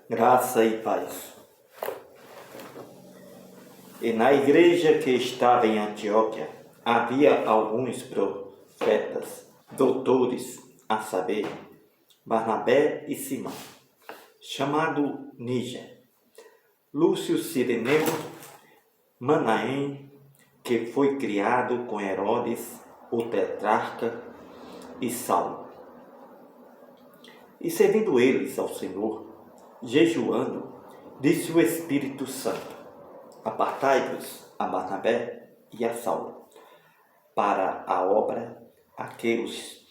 Graça e paz. E na igreja que estava em Antioquia, havia alguns profetas, doutores, a saber, Barnabé e Simão, chamado Níger, Lúcio Cireneu, Manaém, que foi criado com Herodes, o tetrarca, e Saulo. E servindo eles ao Senhor, jejuando, disse o Espírito Santo: apartai-vos a Barnabé e a Saulo, para a obra a que os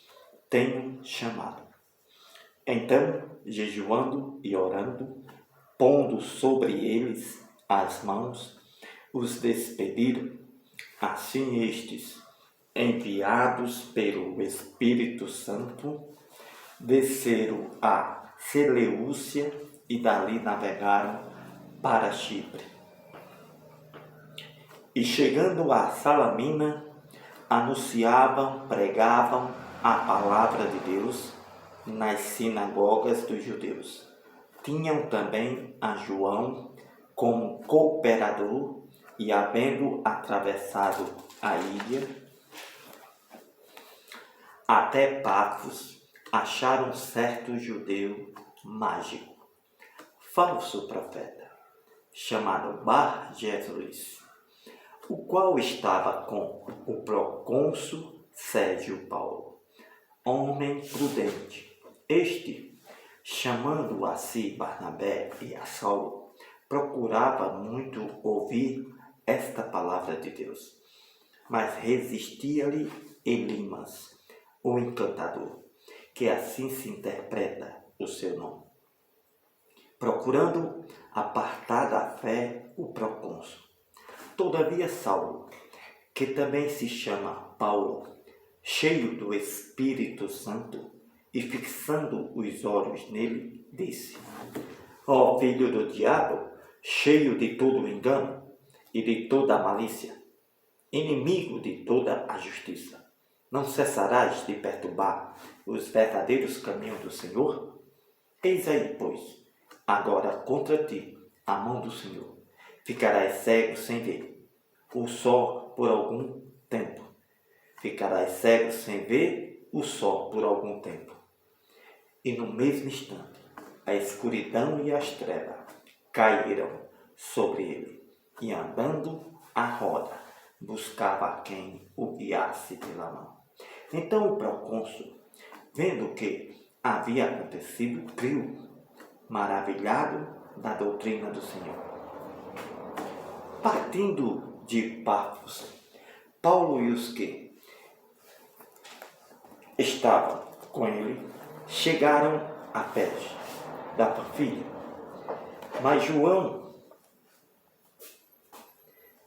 tenho chamado. Então, jejuando e orando, pondo sobre eles as mãos, os despediram. Assim estes, enviados pelo Espírito Santo, desceram a Seleucia e dali navegaram para Chipre. E chegando a Salamina, anunciavam, pregavam a palavra de Deus nas sinagogas dos judeus. Tinham também a João como cooperador, e havendo atravessado a ilha até Pafos, acharam certo judeu mágico, falso profeta, chamado Bar-Jesus, o qual estava com o procônsul Sérgio Paulo, homem prudente. Este, chamando a si Barnabé e a Saulo, procurava muito ouvir esta palavra de Deus, mas resistia-lhe Elimas, o encantador, que assim se interpreta o seu nome, procurando apartar da fé o procônsul. Todavia Saulo, que também se chama Paulo, cheio do Espírito Santo, e fixando os olhos nele, disse: ó filho do diabo, cheio de todo engano e de toda malícia, inimigo de toda a justiça, não cessarás de perturbar os verdadeiros caminhos do Senhor? Eis aí, pois, agora contra ti a mão do Senhor. Ficarás cego sem ver o sol por algum tempo. Ficarás cego sem ver o sol por algum tempo. E no mesmo instante, a escuridão e as trevas caíram sobre ele, e andando à roda, buscava quem o guiasse pela mão. Então o procônsul, vendo o que havia acontecido, creu, maravilhado da doutrina do Senhor. Partindo de Pafos, Paulo e os que estavam com ele chegaram a Perge da Panfilha, mas João,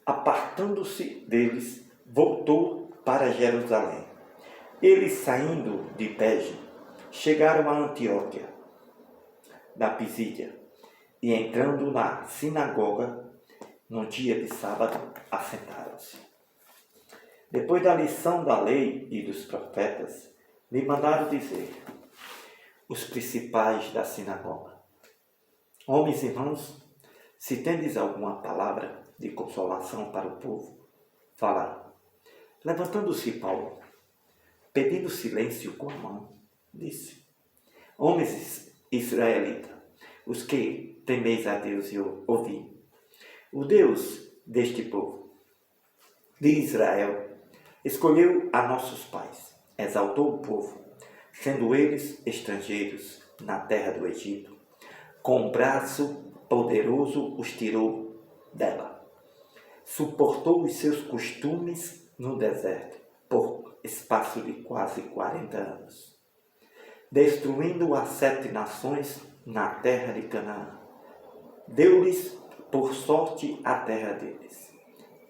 apartando-se deles, voltou para Jerusalém. Eles, saindo de Perge, chegaram a Antioquia da Pisídia, e entrando na sinagoga, no dia de sábado, assentaram-se. Depois da lição da lei e dos profetas, lhe mandaram dizer os principais da sinagoga: homens e irmãos, se tendes alguma palavra de consolação para o povo, falai. Levantando-se Paulo, pedindo silêncio com a mão, disse: homens israelitas, os que temeis a Deus e ouvi, o Deus deste povo, de Israel, escolheu a nossos pais, exaltou o povo, sendo eles estrangeiros na terra do Egito, com um braço poderoso os tirou dela. Suportou os seus costumes no deserto, por espaço de quase 40 anos, destruindo as 7 nações na terra de Canaã. Deu-lhes por sorte a terra deles.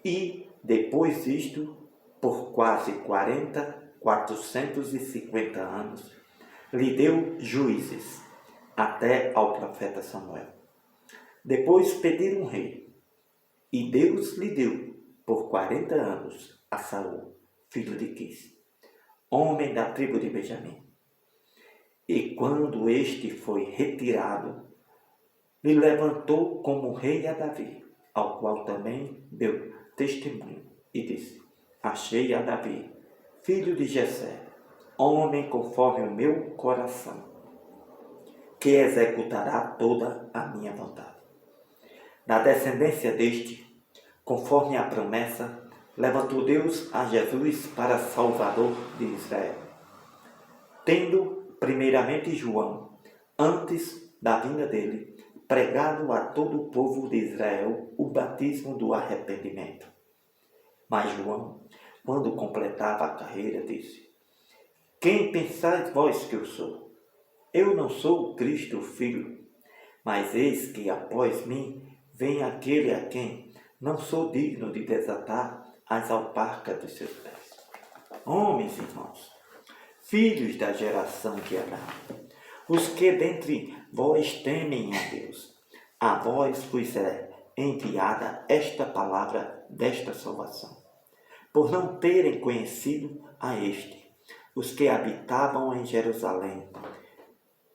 E, depois disto, por quase 450 anos, lhe deu juízes, até ao profeta Samuel. Depois pediram um rei, e Deus lhe deu, por 40 anos, a Saul, filho de Quis, homem da tribo de Benjamim. E quando este foi retirado, lhe levantou como rei a Davi, ao qual também deu testemunho, e disse: Achei a Davi, filho de Jessé, homem conforme o meu coração, que executará toda a minha vontade. Na descendência deste, conforme a promessa, levantou Deus a Jesus para Salvador de Israel, tendo primeiramente João, antes da vinda dele, pregado a todo o povo de Israel o batismo do arrependimento. Mas João, quando completava a carreira, disse: Quem pensais vós que eu sou? Eu não sou o Cristo, o Filho, mas eis que após mim vem aquele a quem não sou digno de desatar as alparcas dos seus pés. Homens e irmãos, filhos da geração de Abraão, os que dentre vós temem a Deus, a vós vos é enviada esta palavra desta salvação, por não terem conhecido a este, os que habitavam em Jerusalém,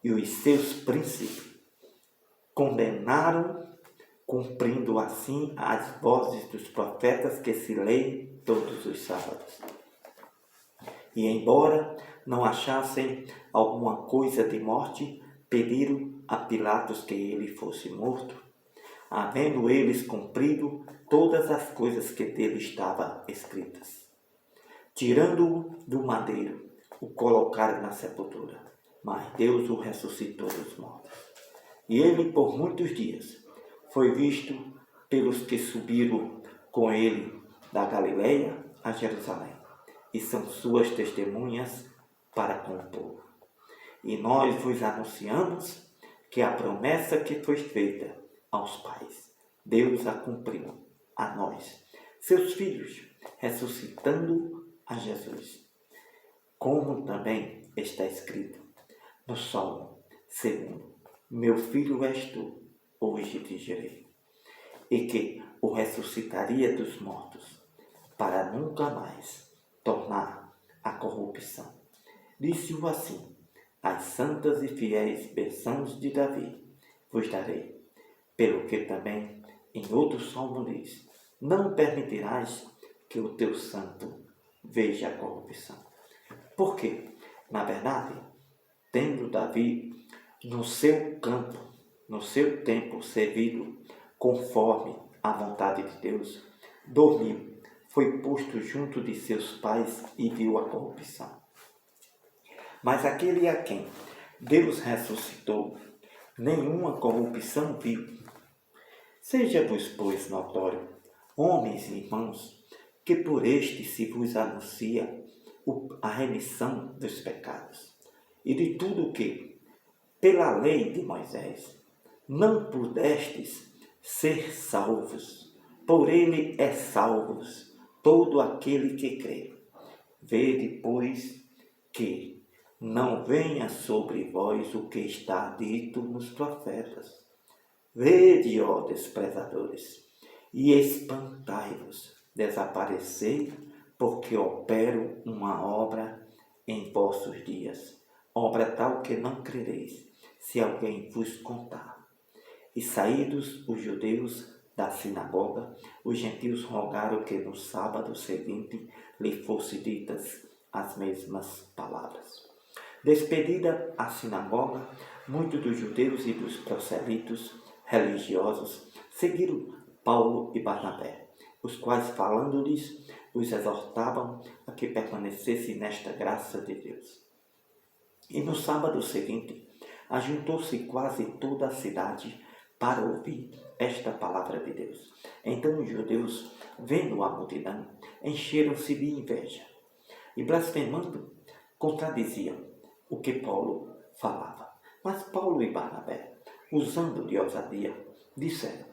e os seus príncipes condenaram, cumprindo assim as vozes dos profetas que se leem todos os sábados. E embora não achassem alguma coisa de morte, pediram a Pilatos que ele fosse morto, havendo eles cumprido todas as coisas que dele estavam escritas. Tirando-o do madeiro, o colocaram na sepultura, mas Deus o ressuscitou dos mortos. E ele, por muitos dias, foi visto pelos que subiram com ele da Galileia a Jerusalém, e são suas testemunhas para com o povo. E nós vos anunciamos que a promessa que foi feita aos pais, Deus a cumpriu a nós, seus filhos, ressuscitando a Jesus. Como também está escrito no Salmo 2: Meu filho és tu, hoje te gerei. E que o ressuscitaria dos mortos, para nunca mais tornar a corrupção. Disse-o assim: as santas e fiéis bênçãos de Davi vos darei. Pelo que também em outro salmo diz: não permitirás que o teu santo veja a corrupção. Porque, na verdade, tendo Davi no seu campo, no seu tempo servido conforme a vontade de Deus, dormiu, foi posto junto de seus pais e viu a corrupção. Mas aquele a quem Deus ressuscitou, nenhuma corrupção viu. Seja-vos, pois, notório, homens e irmãos, que por este se vos anuncia a remissão dos pecados, e de tudo que, pela lei de Moisés, não pudestes ser salvos, por ele é salvos todo aquele que crê. Vede, pois, que não venha sobre vós o que está dito nos profetas. Vede, ó desprezadores, e espantai-vos, desaparecei, porque opero uma obra em vossos dias, obra tal que não crereis, se alguém vos contar. E saídos os judeus da sinagoga, os gentios rogaram que no sábado seguinte lhe fossem ditas as mesmas palavras. Despedida a sinagoga, muitos dos judeus e dos proselitos religiosos seguiram Paulo e Barnabé, os quais, falando-lhes, os exortavam a que permanecessem nesta graça de Deus. E no sábado seguinte, ajuntou-se quase toda a cidade para ouvir esta palavra de Deus. Então os judeus, vendo a multidão, encheram-se de inveja e, blasfemando, contradiziam o que Paulo falava. Mas Paulo e Barnabé, usando de ousadia, disseram: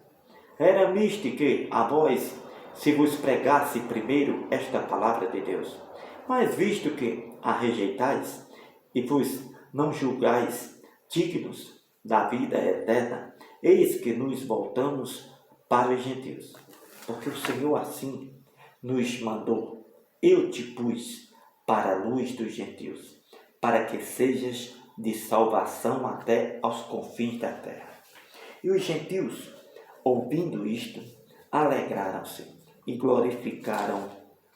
era misto que a vós se vos pregasse primeiro esta palavra de Deus, mas visto que a rejeitais e vos não julgais dignos da vida eterna, eis que nos voltamos para os gentios, porque o Senhor assim nos mandou: eu te pus para a luz dos gentios, para que sejas de salvação até aos confins da terra. E os gentios, ouvindo isto, alegraram-se e glorificaram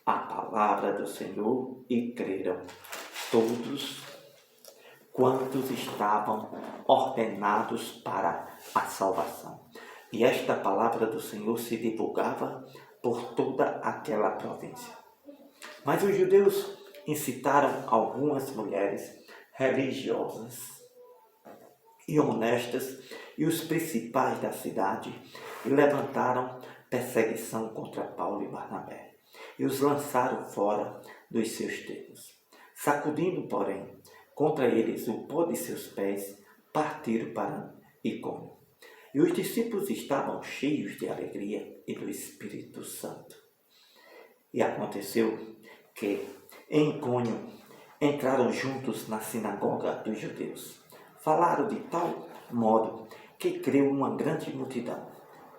a palavra do Senhor e creram todos quantos estavam ordenados para a salvação. E esta palavra do Senhor se divulgava por toda aquela província. Mas os judeus incitaram algumas mulheres religiosas e honestas e os principais da cidade e levantaram perseguição contra Paulo e Barnabé e os lançaram fora dos seus termos. Sacudindo, porém, contra eles o pó de seus pés, partiram para Icônio. E os discípulos estavam cheios de alegria e do Espírito Santo. E aconteceu que, em Icônio, entraram juntos na sinagoga dos judeus. Falaram de tal modo que creu uma grande multidão,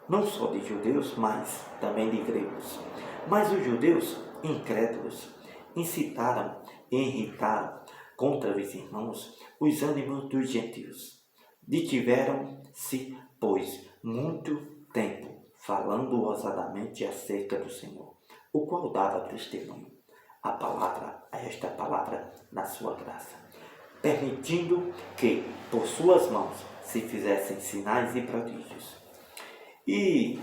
não só de judeus, mas também de gregos. Mas os judeus, incrédulos, incitaram e irritaram contra os irmãos os ânimos dos gentios. Detiveram-se, pois, muito tempo, falando ousadamente acerca do Senhor, o qual dava testemunho a esta palavra na sua graça, permitindo que, por suas mãos, se fizessem sinais e prodígios. E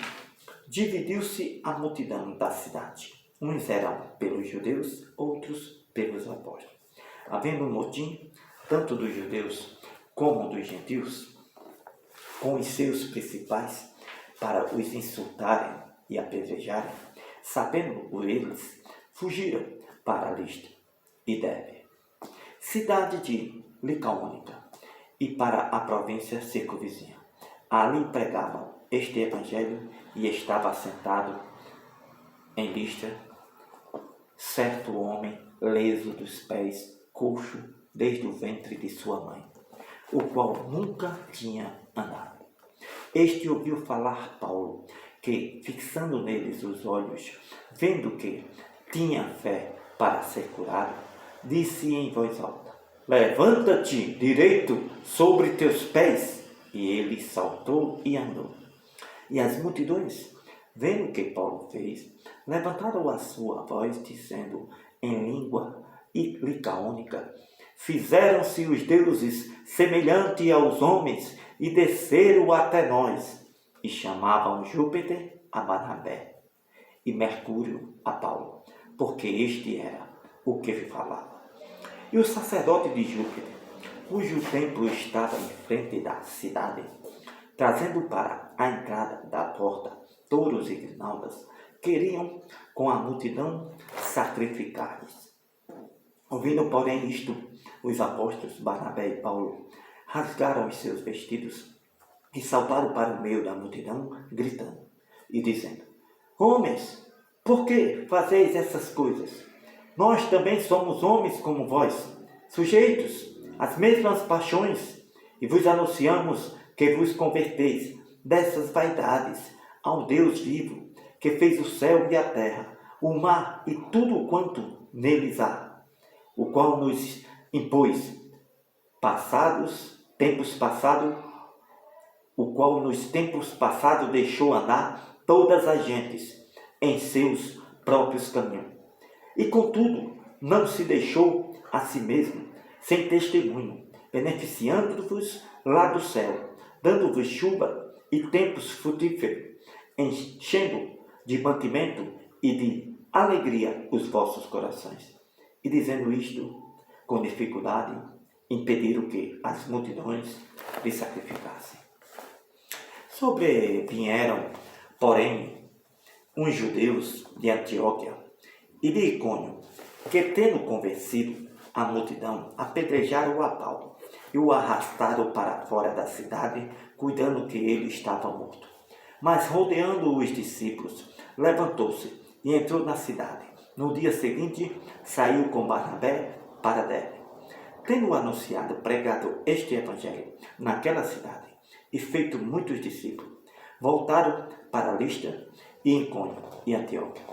dividiu-se a multidão da cidade. Uns eram pelos judeus, outros pelos apóstolos. Havendo um motim, tanto dos judeus como dos gentios, com os seus principais, para os insultarem e apedrejarem, sabendo eles, fugiram para Listra e Derbe, cidade de Licaônica, e para a província circunvizinha. Ali pregavam este evangelho e estava assentado em Listra certo homem leso dos pés, coxo desde o ventre de sua mãe, o qual nunca tinha andado. Este ouviu falar Paulo, que, fixando neles os olhos, vendo que tinha fé para ser curado, disse em voz alta: levanta-te direito sobre teus pés. E ele saltou e andou. E as multidões, vendo o que Paulo fez, levantaram a sua voz, dizendo em língua licaônica: fizeram-se os deuses semelhante aos homens e desceram até nós. E chamavam Júpiter a Barnabé e Mercúrio a Paulo, porque este era o que falava. E o sacerdote de Júpiter, cujo templo estava em frente da cidade, trazendo para a entrada da porta touros e grinaldas, queriam com a multidão sacrificar-lhes. Ouvindo, porém, isto, os apóstolos Barnabé e Paulo rasgaram os seus vestidos e saltaram para o meio da multidão, gritando e dizendo: homens, por que fazeis essas coisas? Nós também somos homens como vós, sujeitos às mesmas paixões, e vos anunciamos que vos converteis dessas vaidades ao Deus vivo, que fez o céu e a terra, o mar e tudo quanto neles há, o qual nos impôs o qual nos tempos passados deixou andar todas as gentes em seus próprios caminhos. E contudo, não se deixou a si mesmo sem testemunho, beneficiando-vos lá do céu, dando-vos chuva e tempos frutíferos, enchendo de mantimento e de alegria os vossos corações. E dizendo isto, com dificuldade, impediram que as multidões lhe sacrificassem. Sobrevieram, porém, uns judeus de Antioquia e de Icônio, que, tendo convencido a multidão, apedrejaram a Paulo e o arrastaram para fora da cidade, cuidando que ele estava morto. Mas, rodeando os discípulos, levantou-se e entrou na cidade. No dia seguinte, saiu com Barnabé para Derbe. Tendo anunciado, pregado este evangelho naquela cidade e feito muitos discípulos, voltaram para Listra e Icônio e Antioquia,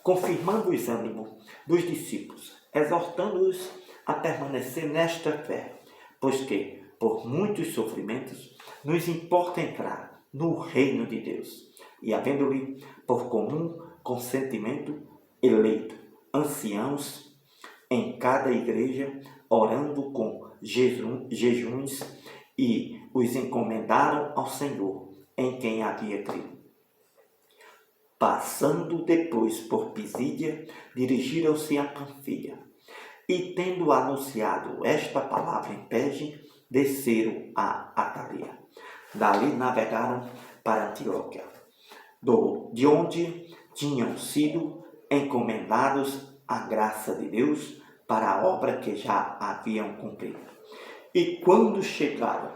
confirmando os ânimos dos discípulos, exortando-os a permanecer nesta fé, pois que, por muitos sofrimentos, nos importa entrar no reino de Deus, e havendo-lhe por comum consentimento eleito anciãos em cada igreja, orando com jejuns, e os encomendaram ao Senhor, em quem havia crido. Passando depois por Pisídia, dirigiram-se a Panfilha, e tendo anunciado esta palavra em Perge, desceram a Atalia. Dali navegaram para Antioquia, de onde tinham sido encomendados à graça de Deus para a obra que já haviam cumprido. E quando chegaram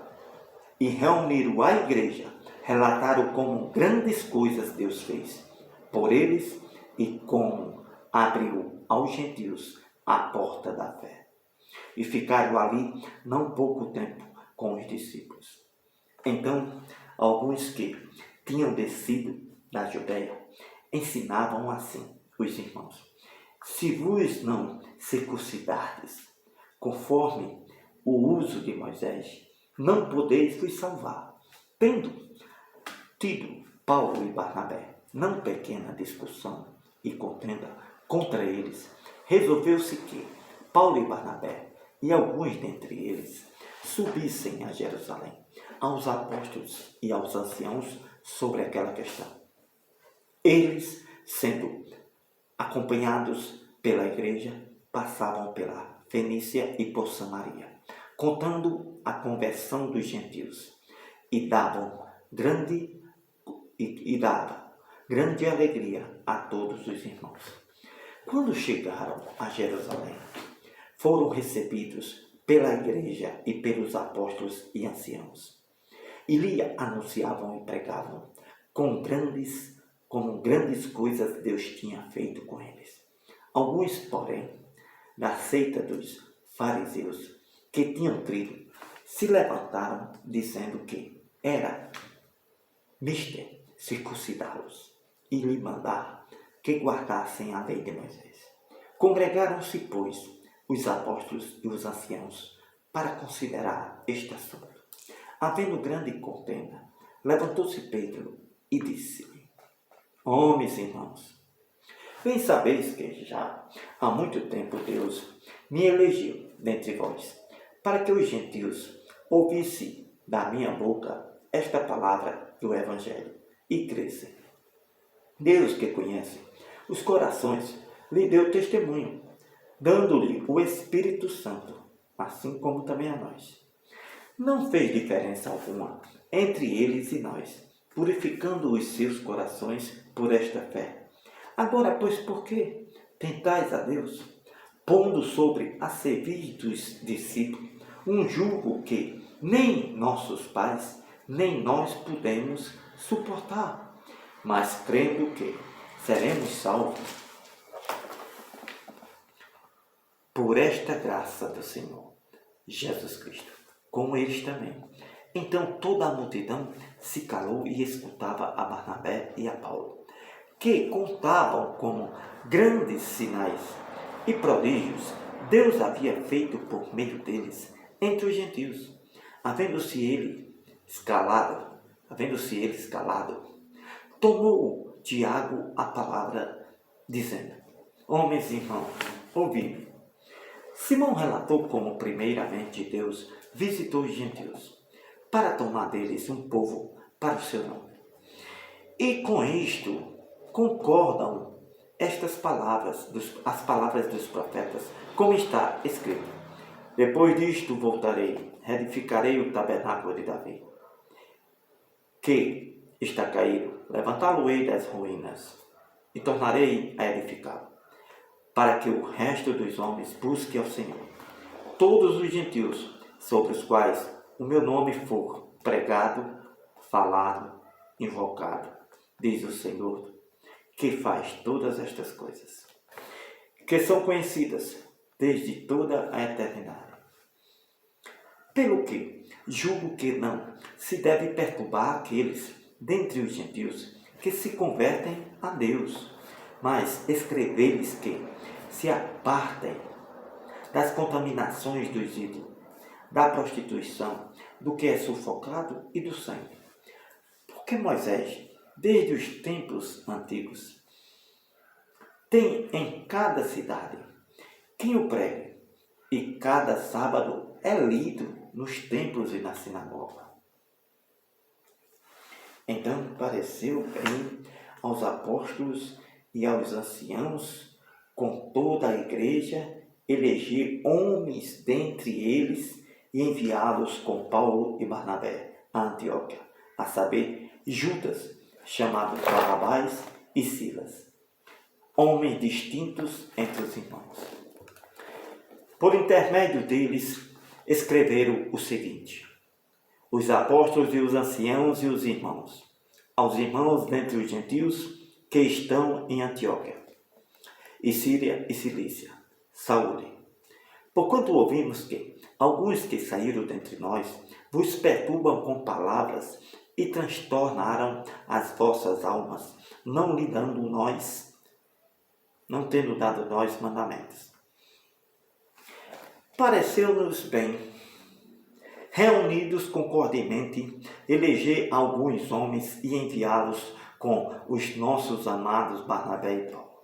e reuniram a igreja, relataram como grandes coisas Deus fez por eles e como abriu aos gentios a porta da fé. E ficaram ali não pouco tempo com os discípulos. Então, alguns que tinham descido da Judeia ensinavam assim os irmãos: se vos não circuncidardes, conforme o uso de Moisés, não podeis vos salvar. Tendo tido Paulo e Barnabé não pequena discussão e contenda contra eles, resolveu-se que Paulo e Barnabé e alguns dentre eles subissem a Jerusalém aos apóstolos e aos anciãos sobre aquela questão. Eles, sendo acompanhados pela igreja, passavam pela Fenícia e por Samaria, contando a conversão dos gentios, e davam grande alegria a todos os irmãos. Quando chegaram a Jerusalém, foram recebidos pela igreja e pelos apóstolos e anciãos, e lhe anunciavam e pregavam como grandes coisas Deus tinha feito com eles. Alguns, porém, da seita dos fariseus, que tinham crido, se levantaram dizendo que era mister circuncidá-los e lhe mandar que guardassem a lei de Moisés. Congregaram-se, pois, os apóstolos e os anciãos para considerar este assunto. Havendo grande contenda, levantou-se Pedro e disse-lhe: homens e irmãos, bem sabeis que já há muito tempo Deus me elegeu dentre vós, para que os gentios ouvissem da minha boca esta palavra do Evangelho e crescem. Deus, que conhece os corações, lhe deu testemunho, dando-lhe o Espírito Santo, assim como também a nós. Não fez diferença alguma entre eles e nós, purificando os seus corações por esta fé. Agora, pois, por que tentais a Deus, pondo sobre a cerviz dos discípulos um jugo que nem nossos pais, nem nós pudemos suportar, mas crendo que seremos salvos por esta graça do Senhor Jesus Cristo, como eles também. Então toda a multidão se calou e escutava a Barnabé e a Paulo, que contavam como grandes sinais e prodígios Deus havia feito por meio deles entre os gentios. Havendo-se ele escalado, tomou Tiago a palavra, dizendo: homens e irmãos, ouvi-me. Simão relatou como primeiramente Deus visitou os gentios, para tomar deles um povo para o seu nome. E com isto concordam estas palavras, as palavras dos profetas, como está escrito: depois disto voltarei, reedificarei o tabernáculo de Davi, que está caído, levantá-lo-ei das ruínas, e tornarei a edificá-lo, para que o resto dos homens busque ao Senhor. Todos os gentios sobre os quais o meu nome for pregado, falado, invocado, diz o Senhor, que faz todas estas coisas, que são conhecidas desde toda a eternidade. Pelo que julgo que não se deve perturbar aqueles dentre os gentios que se convertem a Deus, mas escrever-lhes que se apartem das contaminações dos ídolos, da prostituição, do que é sufocado e do sangue. Porque Moisés, desde os tempos antigos, tem em cada cidade quem o pregue, e cada sábado é lido nos templos e na sinagoga. Então pareceu bem aos apóstolos e aos anciãos, com toda a igreja, eleger homens dentre eles e enviá-los com Paulo e Barnabé a Antioquia, a saber, Judas, chamado Barrabás, e Silas, homens distintos entre os irmãos. Por intermédio deles, escreveram o seguinte: os apóstolos e os anciãos e os irmãos, aos irmãos dentre os gentios que estão em Antioquia, e Síria e Cilícia, saúde. Porquanto ouvimos que alguns que saíram dentre nós vos perturbam com palavras e transtornaram as vossas almas, não tendo dado nós mandamentos. Pareceu-nos bem, reunidos concordemente, eleger alguns homens e enviá-los com os nossos amados Barnabé e Paulo.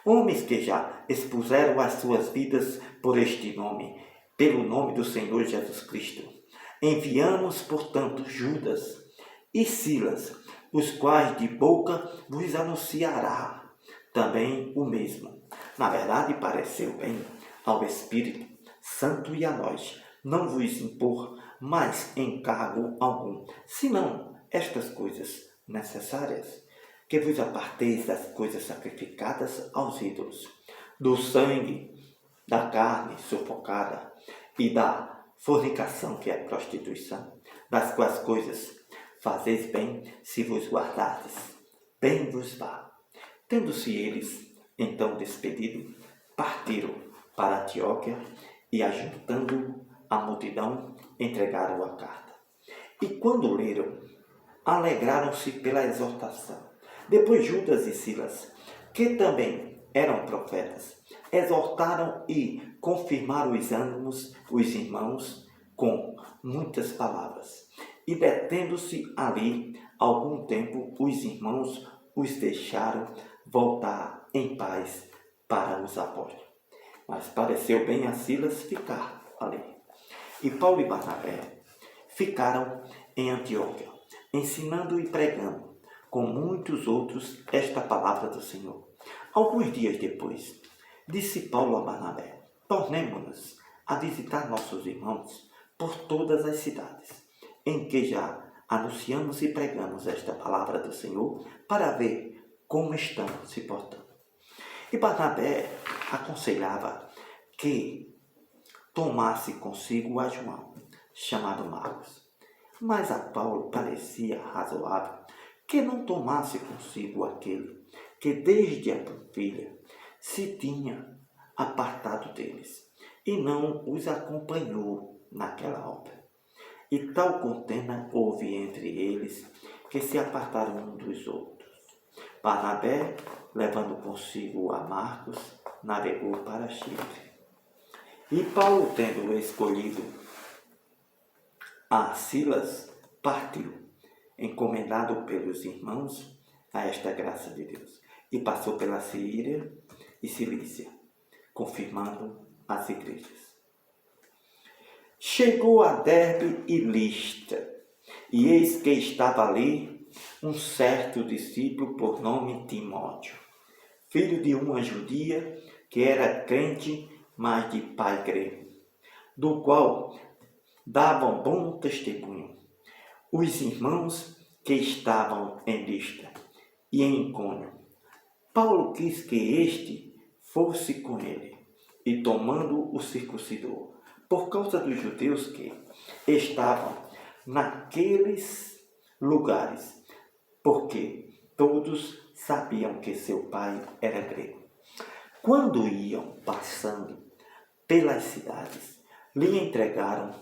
Homens que já expuseram as suas vidas por este nome, pelo nome do Senhor Jesus Cristo. Enviamos, portanto, Judas e Silas, os quais de boca vos anunciará também o mesmo. Na verdade, pareceu bem ao Espírito Santo e a nós não vos impor mais encargo algum, senão estas coisas necessárias, que vos aparteis das coisas sacrificadas aos ídolos, do sangue, da carne sufocada e da fornicação, que é prostituição, das quais coisas fazeis bem se vos guardardes, bem vos vá. Tendo-se eles então despedido, partiram para Antioquia e, ajuntando a multidão, entregaram a carta. E quando leram, alegraram-se pela exortação. Depois Judas e Silas, que também eram profetas, exortaram e confirmaram os ânimos, os irmãos, com muitas palavras. E detendo-se ali algum tempo, os irmãos os deixaram voltar em paz para os apóstolos. Mas pareceu bem a Silas ficar ali. E Paulo e Barnabé ficaram em Antioquia, ensinando e pregando, com muitos outros, esta palavra do Senhor. Alguns dias depois, disse Paulo a Barnabé: tornemo-nos a visitar nossos irmãos por todas as cidades, em que já anunciamos e pregamos esta palavra do Senhor, para ver como estão se portando. E Barnabé aconselhava que tomasse consigo a João, chamado Marcos. Mas a Paulo parecia razoável que não tomasse consigo aquele que desde a Panfilha se tinha apartado deles, e não os acompanhou naquela obra. E tal contenda houve entre eles, que se apartaram um dos outros. Barnabé, levando consigo a Marcos, navegou para Chipre. E Paulo, tendo escolhido a Silas, partiu, encomendado pelos irmãos a esta graça de Deus, e passou pela Síria e Cilícia, confirmando as igrejas. Chegou a Derbe e Listra, e eis que estava ali um certo discípulo por nome Timóteo, filho de uma judia que era crente, mas de pai grego, do qual davam bom testemunho os irmãos que estavam em Listra e em Icônio. Paulo quis que este fosse com ele, e tomando o circuncidou, por causa dos judeus que estavam naqueles lugares, porque todos sabiam que seu pai era grego. Quando iam passando pelas cidades, lhe entregaram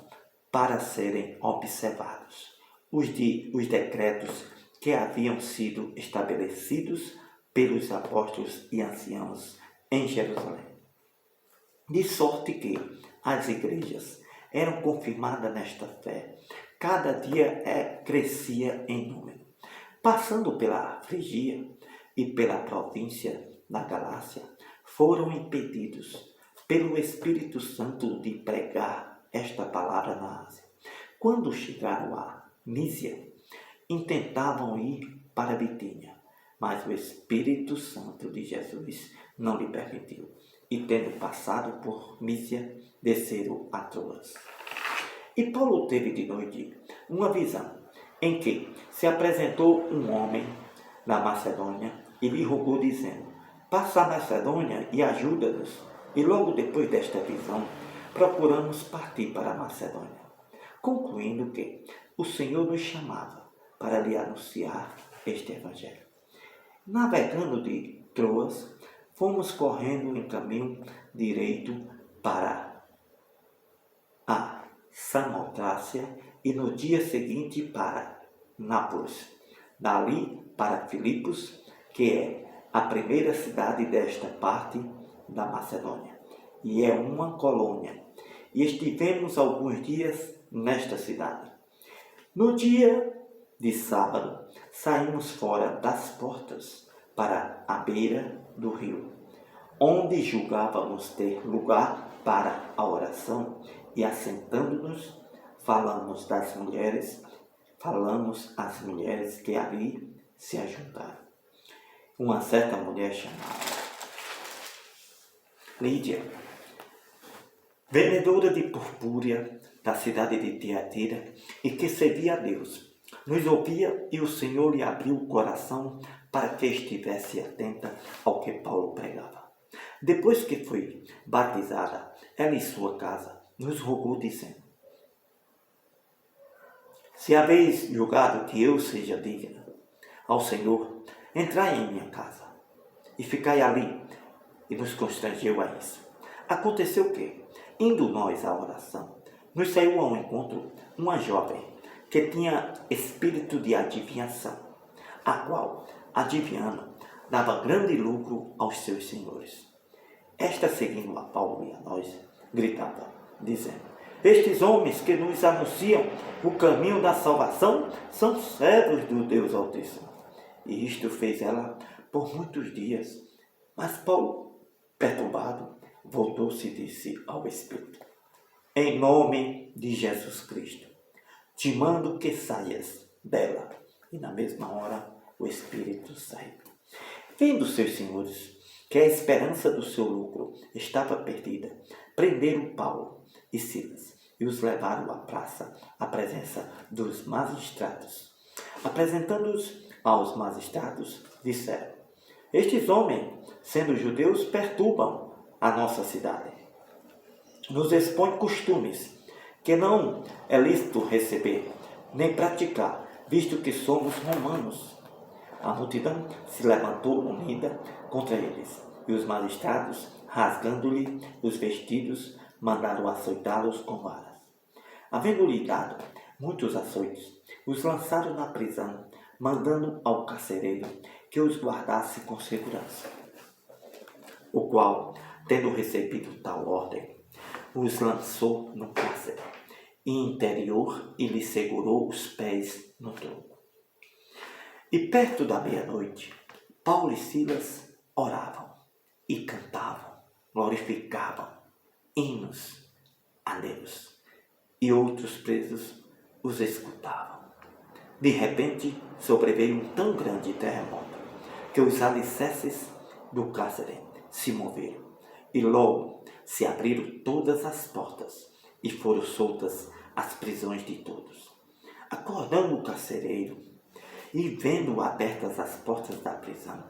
para serem observados os decretos que haviam sido estabelecidos pelos apóstolos e anciãos em Jerusalém. De sorte que as igrejas eram confirmadas nesta fé. Cada dia crescia em número. passando pela Frigia e pela província da Galácia, foram impedidos pelo Espírito Santo de pregar esta palavra na Ásia. Quando chegaram a Mísia, intentavam ir para Bitínia, mas o Espírito Santo de Jesus não lhe permitiu. E tendo passado por Mísia, desceram a Troas. E Paulo teve de noite uma visão, em que se apresentou um homem na Macedônia e lhe rogou, dizendo: passa a Macedônia e ajuda-nos. E logo depois desta visão, procuramos partir para a Macedônia, concluindo que o Senhor nos chamava para lhe anunciar este Evangelho. Navegando de Troas, fomos correndo em caminho direito para a Samotrácia e no dia seguinte para Nápoles, dali para Filipos, que é a primeira cidade desta parte da Macedônia, e é uma colônia, e estivemos alguns dias nesta cidade. No dia de sábado, saímos fora das portas para a beira do rio, onde julgávamos ter lugar para a oração, e assentando-nos, falamos às mulheres que ali se ajuntaram. Uma certa mulher chamada Lídia, vendedora de purpúrea da cidade de Tiatira, e que servia a Deus, nos ouvia, e o Senhor lhe abriu o coração para que estivesse atenta ao que Paulo pregava. Depois que foi batizada, ela e sua casa nos rogou, dizendo: se haveis julgado que eu seja digna ao Senhor, entrai em minha casa e ficai ali. E nos constrangeu a isso. Aconteceu que, indo nós à oração, nos saiu ao encontro uma jovem que tinha espírito de adivinhação, a qual, adivinhando, dava grande lucro aos seus senhores. Esta, seguindo a Paulo e a nós, gritava, dizendo: estes homens que nos anunciam o caminho da salvação são servos do Deus Altíssimo. E isto fez ela por muitos dias. Mas Paulo, perturbado, voltou-se e disse ao Espírito: em nome de Jesus Cristo, te mando que saias dela. E na mesma hora o Espírito saiu. Vendo seus senhores que a esperança do seu lucro estava perdida, prenderam Paulo e Silas e os levaram à praça à presença dos magistrados. Apresentando-os aos magistrados, disseram: estes homens, sendo judeus, perturbam a nossa cidade. Nos expõem costumes que não é lícito receber, nem praticar, visto que somos romanos. A multidão se levantou unida contra eles, e os magistrados, rasgando-lhe os vestidos, mandaram açoitá-los com varas. Havendo-lhe dado muitos açoites, os lançaram na prisão, mandando ao carcereiro que os guardasse com segurança, o qual, tendo recebido tal ordem, os lançou no cárcere interior e lhe segurou os pés no tronco. E perto da meia-noite, Paulo e Silas oravam e cantavam, glorificavam hinos a Deus, e outros presos os escutavam. De repente, sobreveio um tão grande terremoto que os alicerces do cárcere se moveram, e logo se abriram todas as portas e foram soltas as prisões de todos. Acordando o carcereiro e vendo abertas as portas da prisão,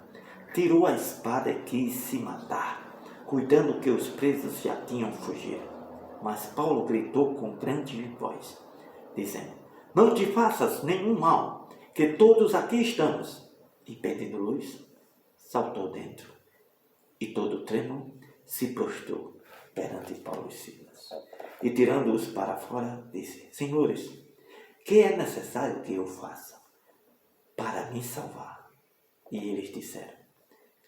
tirou a espada e quis se matar, cuidando que os presos já tinham fugido. Mas Paulo gritou com grande voz, dizendo: não te faças nenhum mal, que todos aqui estamos. E pedindo luz, saltou dentro, e todo trêmulo se prostrou perante Paulo e Silas. E tirando-os para fora, disse: senhores, que é necessário que eu faça para me salvar? E eles disseram: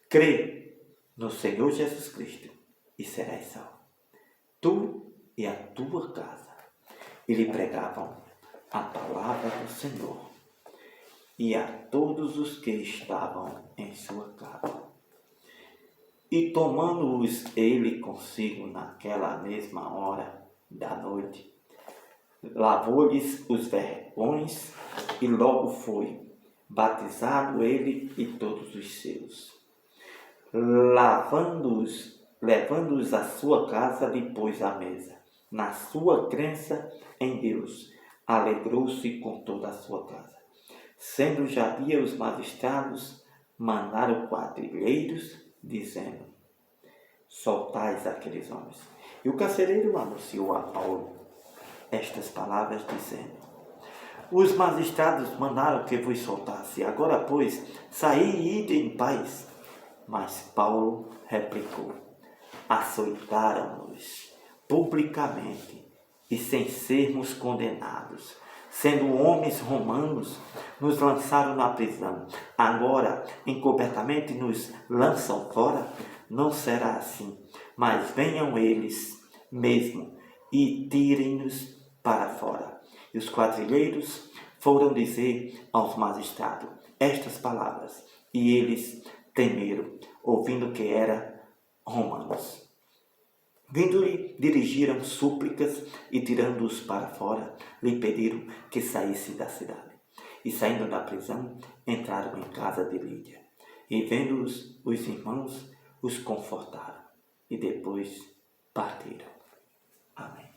crê no Senhor Jesus Cristo e serás salvo, tu e a tua casa. E lhe pregavam a palavra do Senhor. e a todos os que estavam em sua casa. E tomando-os ele consigo naquela mesma hora da noite, lavou-lhes os vergões e logo foi batizado ele e todos os seus. Levando-os à sua casa, lhe pôs à mesa. Na sua crença em Deus, alegrou-se com toda a sua casa. Sendo já dia, os magistrados mandaram quadrilheiros, dizendo: soltais aqueles homens. E o carcereiro anunciou a Paulo estas palavras, dizendo: os magistrados mandaram que vos soltasse. Agora, pois, saí e ide em paz. Mas Paulo replicou: açoitaram-nos publicamente e sem sermos condenados. Sendo homens romanos, nos lançaram na prisão. Agora, encobertamente, nos lançam fora. Não será assim, mas venham eles mesmo e tirem-nos para fora. E os quadrilheiros foram dizer aos magistrados estas palavras, e eles temeram, ouvindo que era romanos. Vindo-lhe, dirigiram súplicas e, tirando-os para fora, lhe pediram que saísse da cidade. E, saindo da prisão, entraram em casa de Lídia. E, vendo-os, os irmãos os confortaram e depois partiram. Amém.